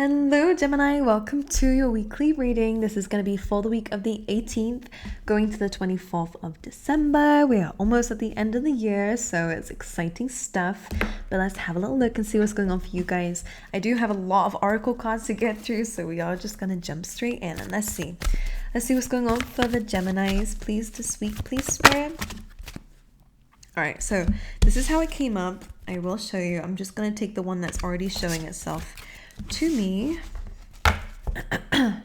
Hello, Gemini. Welcome to your weekly reading. This is going to be for the week of the 18th, going to the 24th of December. We are almost at the end of the year, so it's exciting stuff. But let's have a little look and see what's going on for you guys. I do have a lot of oracle cards to get through, so we are just going to jump straight in and let's see. Let's see what's going on for the Geminis. Please, this week, please, Spirit. All right, so this is how it came up. I will show you. I'm just going to take the one that's already showing itself to me. All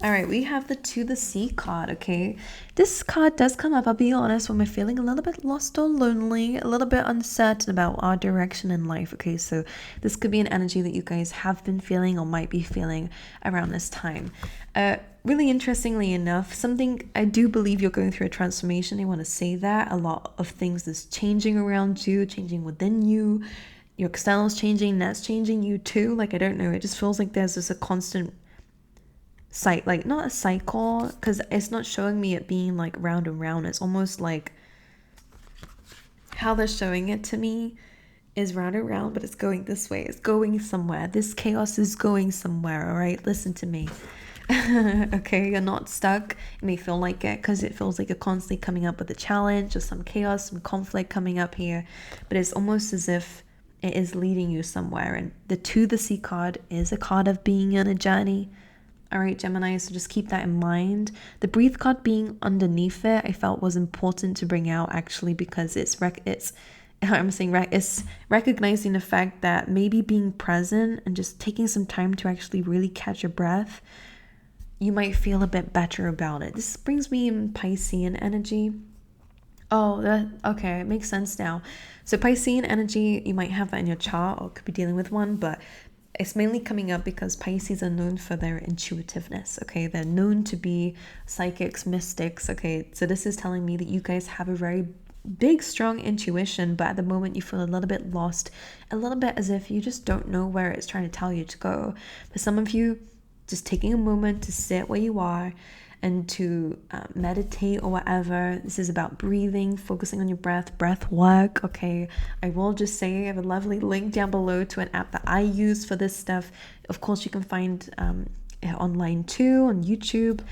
right, we have the To the Sea card. Okay, this card does come up, I'll be honest, when we're feeling a little bit lost or lonely, a little bit uncertain about our direction in life. Okay, so this could be an energy that you guys have been feeling or might be feeling around this time. Really interestingly enough, something I do believe you're going through a transformation. I want to say that a lot of things is changing around you, changing within you. Your external's changing, that's changing you too. Like, I don't know, it just feels like there's just a constant like not a cycle, because it's not showing me it being like round and round. It's almost like how they're showing it to me is round and round, but it's going this way. It's going somewhere. This chaos is going somewhere. All right, listen to me. Okay, you're not stuck. It may feel like it because it feels like you're constantly coming up with a challenge or some chaos, some conflict coming up here, but it's almost as if it is leading you somewhere. And the To the Sea card is a card of being on a journey. All right, Gemini, so just keep that in mind. The Breathe card being underneath it, I felt was important to bring out, actually, because it's recognizing the fact that maybe being present and just taking some time to actually really catch your breath, you might feel a bit better about it. This brings me in Piscean energy. Oh, okay, it makes sense now. So Piscean energy, you might have that in your chart or could be dealing with one, but it's mainly coming up because Pisces are known for their intuitiveness. Okay, they're known to be psychics, mystics. Okay, so this is telling me that you guys have a very big, strong intuition, but at the moment you feel a little bit lost, a little bit as if you just don't know where it's trying to tell you to go. For some of you, just taking a moment to sit where you are and to meditate or whatever. This is about breathing, focusing on your breath work. Okay, I will just say I have a lovely link down below to an app that I use for this stuff. Of course, you can find it online too on YouTube,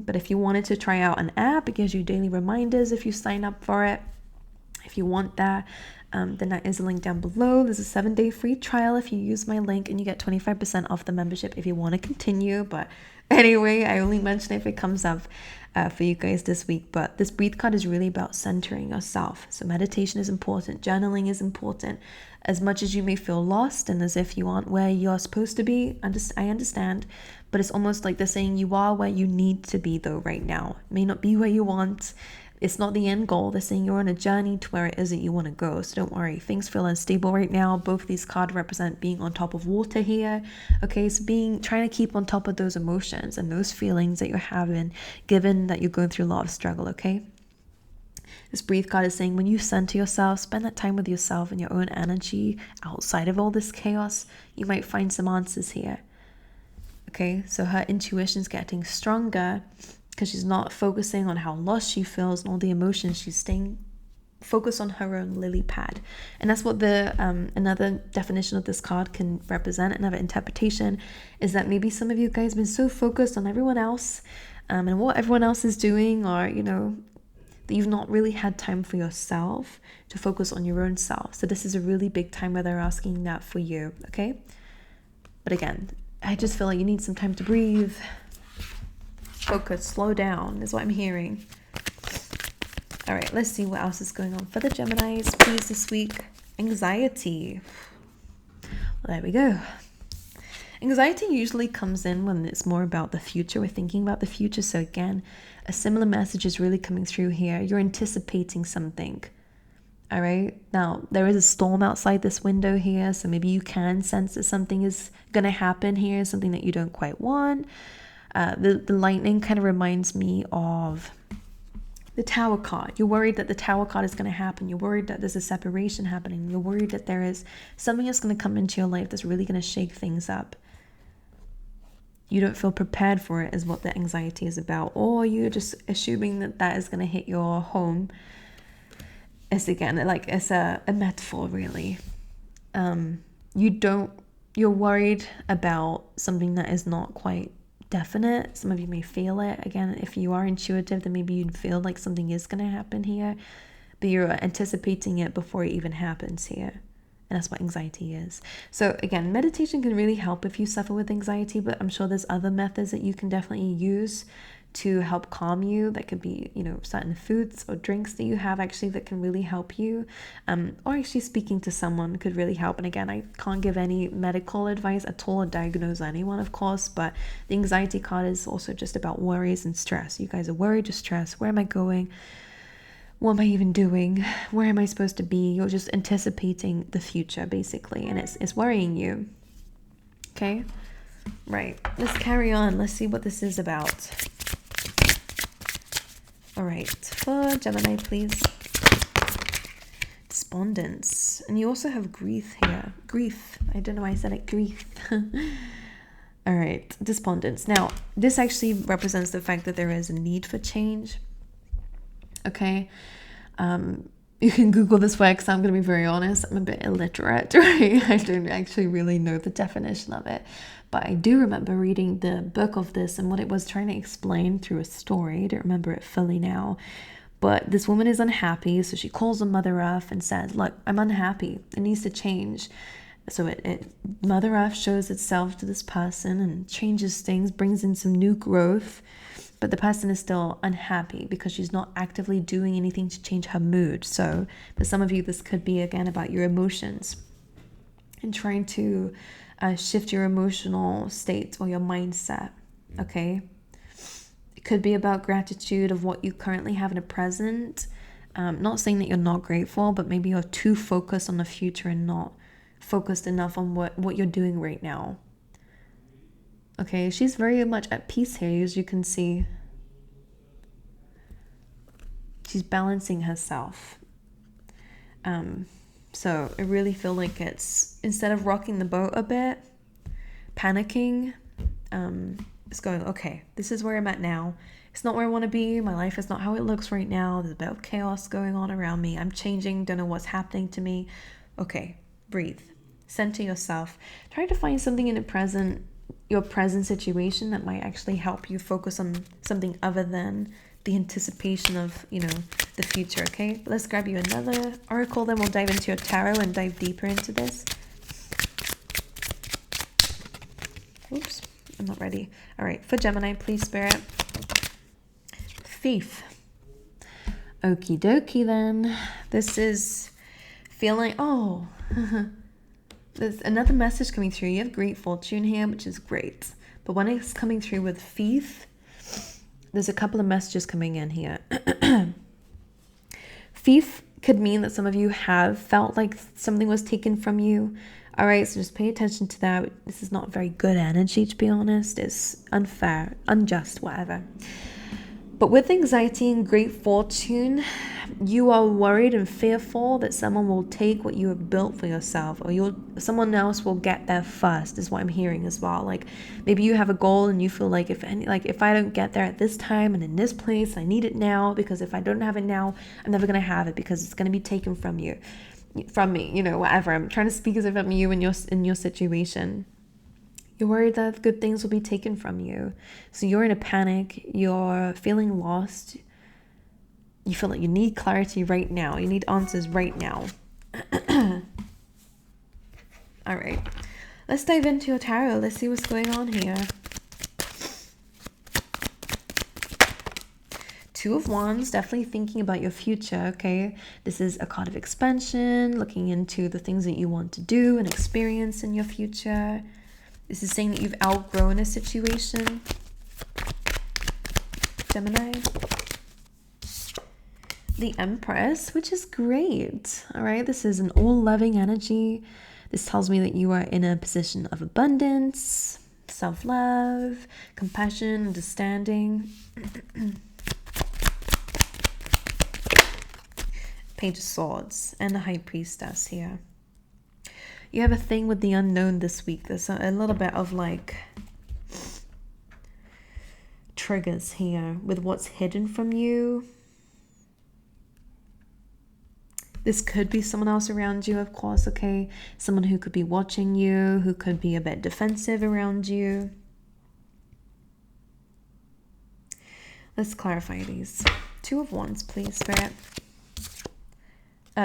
but if you wanted to try out an app, it gives you daily reminders if you sign up for it. If you want that, then that is a link down below. There's a 7-day free trial if you use my link, and you get 25% off the membership if you want to continue. But anyway, I only mention it if it comes up for you guys this week. But this Breathe card is really about centering yourself. So meditation is important. Journaling is important. As much as you may feel lost and as if you aren't where you're supposed to be, I understand. But it's almost like they're saying you are where you need to be though right now. It may not be where you want. It's not the end goal. They're saying you're on a journey to where it is that you want to go. So don't worry. Things feel unstable right now. Both of these cards represent being on top of water here. Okay, so trying to keep on top of those emotions and those feelings that you're having, given that you're going through a lot of struggle, okay? This Breathe card is saying when you center yourself, spend that time with yourself and your own energy outside of all this chaos, you might find some answers here. Okay, so her intuition's getting stronger because she's not focusing on how lost she feels and all the emotions. She's staying focused on her own lily pad. And that's what the another definition of this card can represent. Another interpretation is that maybe some of you guys have been so focused on everyone else and what everyone else is doing, or that you've not really had time for yourself to focus on your own self. So this is a really big time where they're asking that for you, okay? But again, I just feel like you need some time to breathe, focus, slow down is what I'm hearing. All right, let's see what else is going on for the Geminis, please, this week. Anxiety. Well, there we go. Anxiety usually comes in when it's more about the future. We're thinking about the future. So again, a similar message is really coming through here. You're anticipating something. All right. Now, there is a storm outside this window here. So maybe you can sense that something is going to happen here, something that you don't quite want. The lightning kind of reminds me of the Tower card. You're worried that the Tower card is going to happen. You're worried that there's a separation happening. You're worried that there is something that's going to come into your life that's really going to shake things up. You don't feel prepared for it is what the anxiety is about. Or you're just assuming that that is going to hit your home. It's again, like it's a metaphor really. You don't you're worried about something that is not quite definite. Some of you may feel it. Again, if you are intuitive, then maybe you'd feel like something is going to happen here, but you're anticipating it before it even happens here. And that's what anxiety is. So again, meditation can really help if you suffer with anxiety, but I'm sure there's other methods that you can definitely use to help calm you. That could be, certain foods or drinks that you have actually that can really help you. Or actually speaking to someone could really help. And again, I can't give any medical advice at all or diagnose anyone, of course, but the anxiety card is also just about worries and stress. You guys are worried or stressed. Where am I going? What am I even doing? Where am I supposed to be? You're just anticipating the future, basically, and it's worrying you. Okay? Right. Let's carry on. Let's see what this is about. All right. For Gemini, please. Despondence. And you also have grief here. Grief. I don't know why I said it. Grief. All right. Despondence. Now, this actually represents the fact that there is a need for change. Okay. You can Google this word because I'm going to be very honest. I'm a bit illiterate, right? I don't actually really know the definition of it. But I do remember reading the book of this and what it was trying to explain through a story. I don't remember it fully now. But this woman is unhappy, so she calls the Mother Earth and says, look, I'm unhappy. It needs to change. So Mother Earth shows itself to this person and changes things, brings in some new growth. But the person is still unhappy because she's not actively doing anything to change her mood. So for some of you, this could be, again, about your emotions and trying to shift your emotional state or your mindset, okay? It could be about gratitude of what you currently have in the present. Not saying that you're not grateful, but maybe you're too focused on the future and not focused enough on what you're doing right now. Okay, she's very much at peace here, as you can see. She's balancing herself. So I really feel like it's, instead of rocking the boat a bit, panicking, it's going, okay, this is where I'm at now. It's not where I want to be. My life is not how it looks right now. There's a bit of chaos going on around me. I'm changing, don't know what's happening to me. Okay, breathe. Center yourself. Try to find something in the present, your present situation that might actually help you focus on something other than the anticipation of, the future, okay? But let's grab you another oracle, then we'll dive into your tarot and dive deeper into this. Oops, I'm not ready. All right, for Gemini, please, Spirit. Thief. Okie dokie, then. This is feeling, there's another message coming through. You have great fortune here, which is great. But when it's coming through with thief, there's a couple of messages coming in here. Thief could mean that some of you have felt like something was taken from you. All right, so just pay attention to that. This is not very good energy, to be honest. It's unfair, unjust, whatever. But with anxiety and great fortune, you are worried and fearful that someone will take what you have built for yourself, or someone else will get there first, is what I'm hearing as well. Like maybe you have a goal and you feel like if I don't get there at this time and in this place, I need it now, because if I don't have it now, I'm never going to have it because it's going to be taken from me, whatever. I'm trying to speak as if I'm you in your situation. You're worried that good things will be taken from you. So you're in a panic. You're feeling lost. You feel like you need clarity right now. You need answers right now. All right. Let's dive into your tarot. Let's see what's going on here. Two of Wands, definitely thinking about your future, okay? This is a card of expansion, looking into the things that you want to do and experience in your future. This is saying that you've outgrown a situation. Gemini. The Empress, which is great. All right, this is an all-loving energy. This tells me that you are in a position of abundance, self-love, compassion, understanding. Page of Swords and the High Priestess here. You have a thing with the unknown this week. There's a little bit of like triggers here with what's hidden from you. This could be someone else around you, of course, okay? Someone who could be watching you, who could be a bit defensive around you. Let's clarify these. Two of Wands, please, Spirit.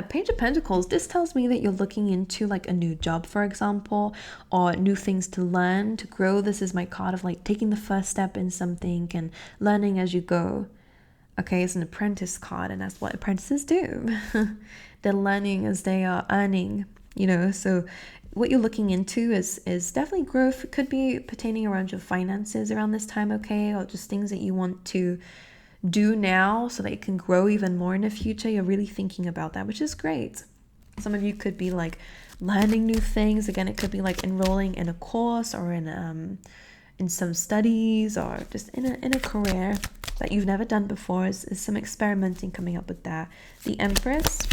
Page of Pentacles, this tells me that you're looking into like a new job, for example, or new things to learn, to grow. This is my card of like taking the first step in something and learning as you go. Okay, it's an apprentice card, and that's what apprentices do. They're learning as they are earning, you know. So what you're looking into is definitely growth. It could be pertaining around your finances around this time, okay, or just things that you want to do now so that it can grow even more in the future. You're really thinking about that, which is great. Some of you could be like learning new things. Again, it could be like enrolling in a course or in some studies, or just in a career that you've never done before. Is some experimenting coming up with that. The Empress.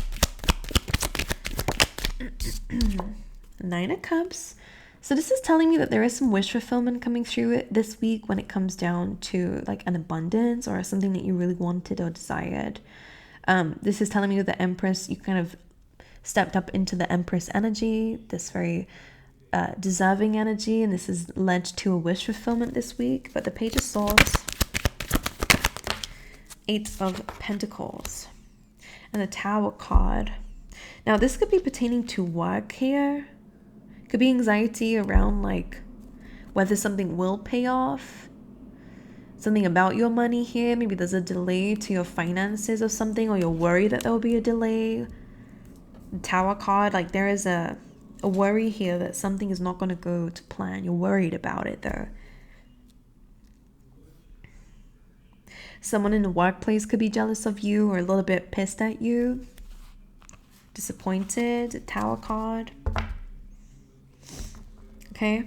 9 of Cups. So this is telling me that there is some wish fulfillment coming through it this week when it comes down to like an abundance or something that you really wanted or desired. This is telling me that the Empress, you kind of stepped up into the Empress energy, this very deserving energy, and this has led to a wish fulfillment this week. But the Page of Swords, 8 of Pentacles, and the Tower card. Now this could be pertaining to work here. Could be anxiety around like whether something will pay off, something about your money here. Maybe there's a delay to your finances or something, or you're worried that there will be a delay. The Tower card, like there is a worry here that something is not going to go to plan. You're worried about it though. Someone in the workplace could be jealous of you or a little bit pissed at you, disappointed. The Tower card. Okay,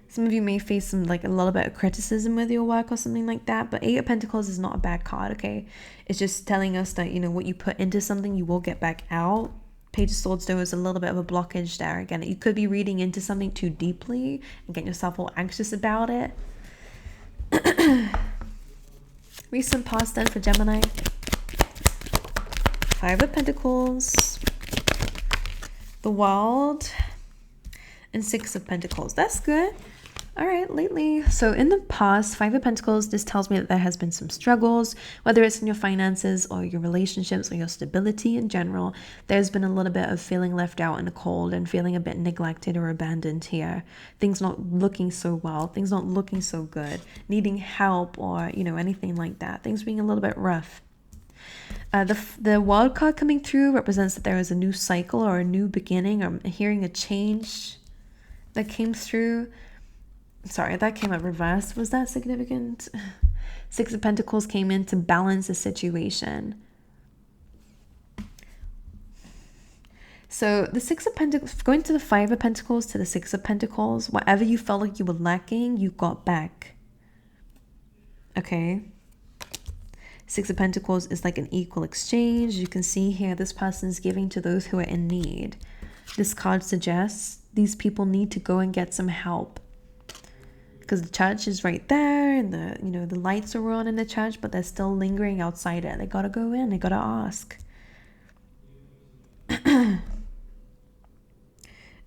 some of you may face some like a little bit of criticism with your work or something like that, but 8 of Pentacles is not a bad card. Okay, it's just telling us that, you know, what you put into something you will get back out. Page of Swords though is a little bit of a blockage there. Again, you could be reading into something too deeply and getting yourself all anxious about it. Recent past then for Gemini. 5 of Pentacles, the World, and 6 of Pentacles. That's good. All right, lately. So in the past, 5 of Pentacles, this tells me that there has been some struggles, whether it's in your finances or your relationships or your stability in general. There's been a little bit of feeling left out in the cold and feeling a bit neglected or abandoned here. Things not looking so well, things not looking so good, needing help or, you know, anything like that. Things being a little bit rough. The World card coming through represents that there is a new cycle or a new beginning, or hearing a change that came through. Sorry, that came out reversed. Was that significant? 6 of Pentacles came in to balance the situation. So the 6 of Pentacles, going to the 5 of Pentacles to the 6 of Pentacles, whatever you felt like you were lacking, you got back. Okay. 6 of Pentacles is like an equal exchange. You can see here, this person is giving to those who are in need. This card suggests these people need to go and get some help, because the church is right there and the, you know, the lights are on in the church, but they're still lingering outside it. They gotta go in, they gotta ask.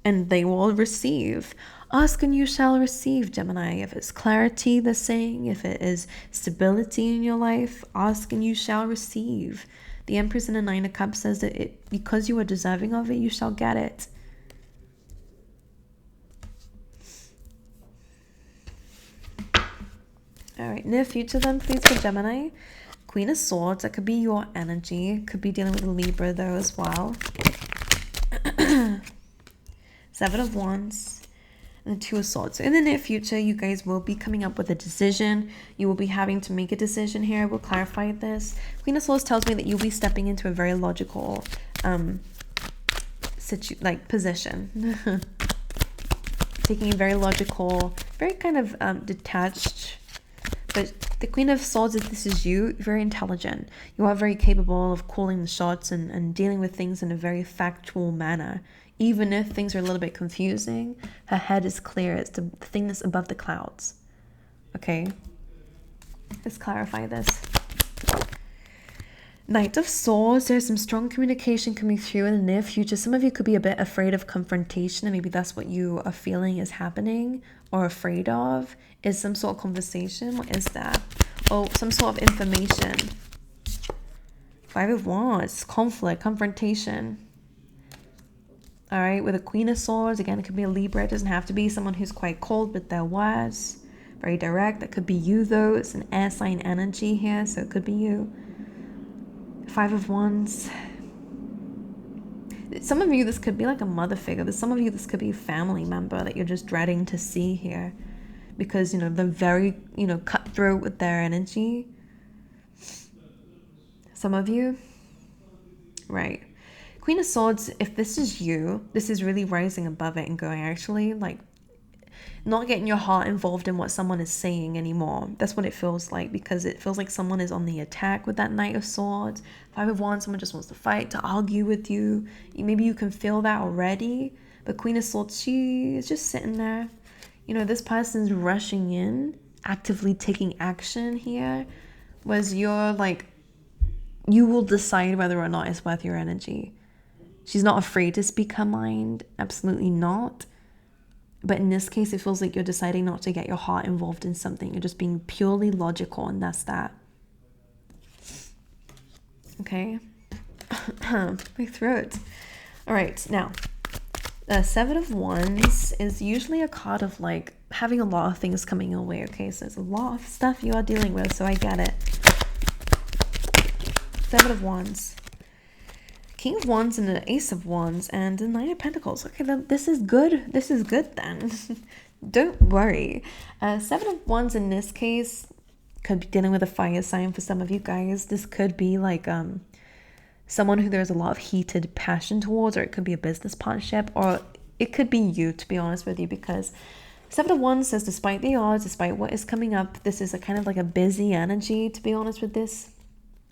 And they will receive. Ask and you shall receive, Gemini. If it's clarity, they're saying, if it is stability in your life, ask and you shall receive. The Empress in the 9 of Cups says that because you are deserving of it, you shall get it. All right, near future then, please, for Gemini. Queen of Swords, that could be your energy. Could be dealing with a Libra though as well. 7 of Wands and the 2 of Swords. So in the near future, you guys will be coming up with a decision. You will be having to make a decision here. I will clarify this. Queen of Swords tells me that you'll be stepping into a very logical position. Taking a very logical, very kind of detached. But the Queen of Swords, if this is you, very intelligent. You are very capable of calling the shots and dealing with things in a very factual manner. Even if things are a little bit confusing, her head is clear. It's the thing that's above the clouds. Okay? Let's clarify this. Knight of Swords, there's some strong communication coming through in the near future. Some of you could be a bit afraid of confrontation, and maybe that's what you are feeling is happening or afraid of, is some sort of conversation. What is that? Oh, some sort of information. Five of Wands, conflict, confrontation. All right, with a Queen of Swords, again, it could be a Libra. It doesn't have to be someone who's quite cold with their words, very direct. That could be you, though. It's an air sign energy here, so it could be you. Five of Wands. Some of you, this could be like a mother figure. Some of you, this could be a family member that you're just dreading to see here, because, you know, they're very, you know, cutthroat with their energy. Some of you, right? Queen of Swords, if this is you, this is really rising above it and going, actually, like, not getting your heart involved in what someone is saying anymore. That's what it feels like, because it feels like someone is on the attack with that Knight of Swords. Five of Wands, someone just wants to fight, to argue with you. Maybe you can feel that already. But Queen of Swords, she is just sitting there. You know, this person's rushing in, actively taking action here. Whereas you're like, you will decide whether or not it's worth your energy. She's not afraid to speak her mind. Absolutely not. But in this case, it feels like you're deciding not to get your heart involved in something. You're just being purely logical, and that's that. Okay. My throat. All right, now, Seven of Wands is usually a card of like having a lot of things coming your way, okay? So there's a lot of stuff you are dealing with, so I get it. Seven of Wands. King of Wands and the Ace of Wands and the Knight of Pentacles. Okay, then this is good. This is good then. Don't worry. Seven of Wands in this case could be dealing with a fire sign for some of you guys. This could be like someone who there's a lot of heated passion towards, or it could be a business partnership, or it could be you, to be honest with you, because Seven of Wands says despite the odds, despite what is coming up, this is a kind of like a busy energy, to be honest with this.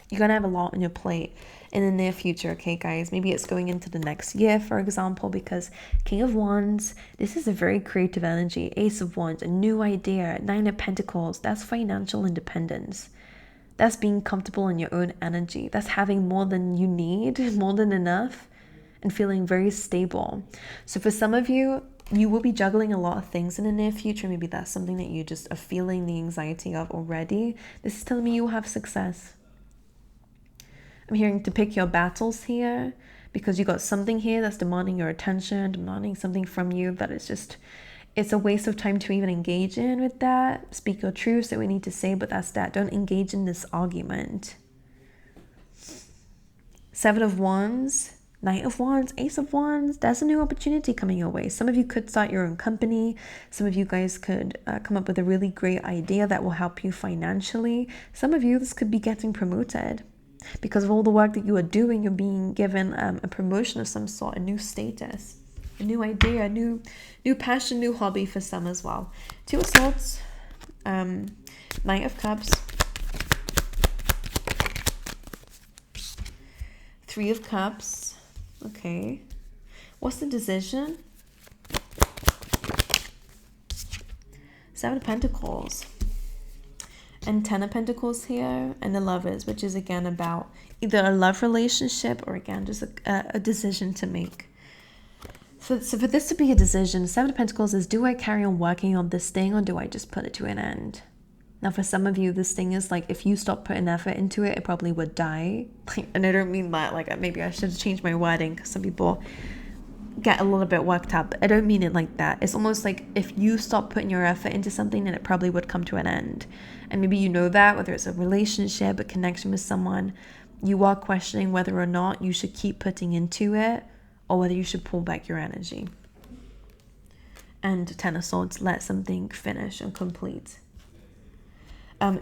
You're going to have a lot on your plate in the near future, okay, guys? Maybe it's going into the next year, for example, because King of Wands, this is a very creative energy. Ace of Wands, a new idea. Nine of Pentacles, that's financial independence. That's being comfortable in your own energy. That's having more than you need, more than enough, and feeling very stable. So for some of you, you will be juggling a lot of things in the near future. Maybe that's something that you just are feeling the anxiety of already. This is telling me you will have success. I'm hearing to pick your battles here, because you got something here that's demanding your attention, demanding something from you that is just, it's a waste of time to even engage in with that. Speak your truth, say what we need to say, but that's that. Don't engage in this argument. Seven of Wands, Knight of Wands, Ace of Wands, that's a new opportunity coming your way. Some of you could start your own company. Some of you guys could come up with a really great idea that will help you financially. Some of you, this could be getting promoted. Because of all the work that you are doing, you're being given a promotion of some sort, a new status, a new idea, a new passion, new hobby for some as well. Two of Swords, Knight of Cups, Three of Cups. Okay, what's the decision? Seven of Pentacles. And Ten of Pentacles here, and the Lovers, which is again about either a love relationship or again just a decision to make. So for this to be a decision, Seven of Pentacles is, do I carry on working on this thing, or do I just put it to an end? Now for some of you, this thing is like, if you stop putting effort into it, it probably would die. And I don't mean that like maybe I should change my wording, because some people get a little bit worked up. I don't mean it like that. It's almost like if you stop putting your effort into something, then it probably would come to an end. And maybe you know that, whether it's a relationship, a connection with someone, you are questioning whether or not you should keep putting into it, or whether you should pull back your energy. And Ten of Swords, let something finish and complete.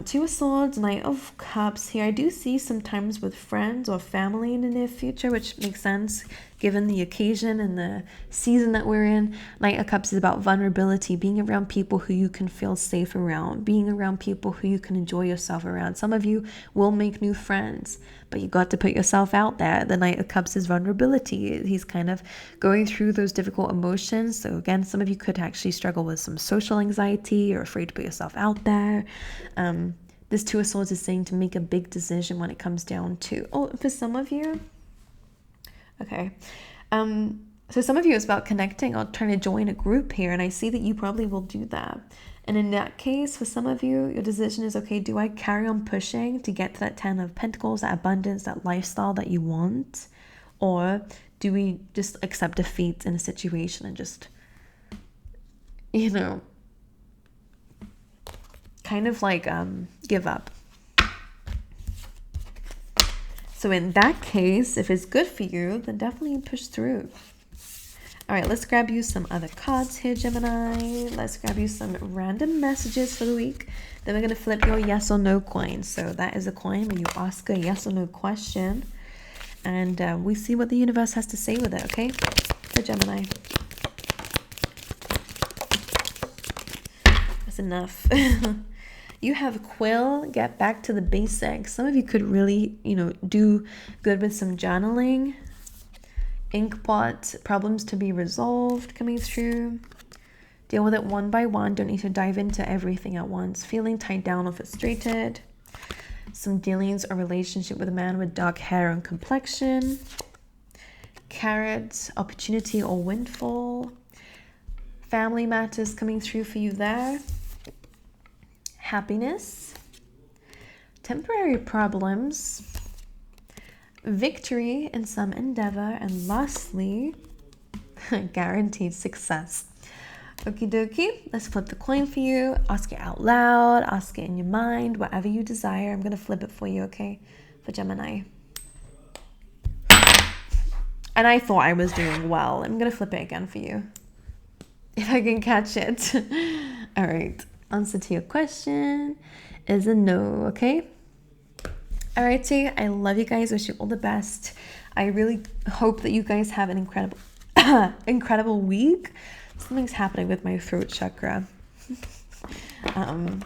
Two of Swords, Knight of Cups here. I do see sometimes with friends or family in the near future, which makes sense given the occasion and the season that we're in. Knight of Cups is about vulnerability, being around people who you can feel safe around, being around people who you can enjoy yourself around. Some of you will make new friends, but you got to put yourself out there. The Knight of Cups is vulnerability. He's kind of going through those difficult emotions. So again, some of you could actually struggle with some social anxiety or afraid to put yourself out there. This Two of Swords is saying to make a big decision when it comes down to, for some of you, okay. So some of you it's about connecting or trying to join a group here, and I see that you probably will do that. And in that case, for some of you, your decision is, okay, do I carry on pushing to get to that 10 of Pentacles, that abundance, that lifestyle that you want? Or do we just accept defeat in a situation and just, kind of like give up? So in that case, if it's good for you, then definitely push through. All right, let's grab you some other cards here, Gemini. Let's grab you some random messages for the week. Then we're going to flip your yes or no coin. So that is a coin where you ask a yes or no question. And we see what the universe has to say with it, okay? For Gemini. That's enough. You have Quill, get back to the basics. Some of you could really, do good with some journaling. Inkpot, problems to be resolved coming through. Deal with it one by one. Don't need to dive into everything at once. Feeling tied down or frustrated. Some dealings or relationship with a man with dark hair and complexion. Carrot, opportunity or windfall. Family matters coming through for you there. Happiness. Temporary problems. Victory in some endeavor, and lastly, guaranteed success. Okie dokie, let's flip the coin for you. Ask it out loud, ask it in your mind, whatever you desire. I'm going to flip it for you, okay? For Gemini. And I thought I was doing well. I'm going to flip it again for you, if I can catch it. All right, answer to your question is a no, okay? Alrighty, I love you guys. Wish you all the best. I really hope that you guys have an incredible week. Something's happening with my throat chakra. I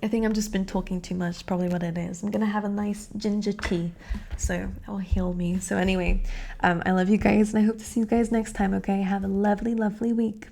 think I've just been talking too much, probably what it is. I'm gonna have a nice ginger tea, so that will heal me. So anyway, I love you guys, and I hope to see you guys next time, okay? Have a lovely, lovely week.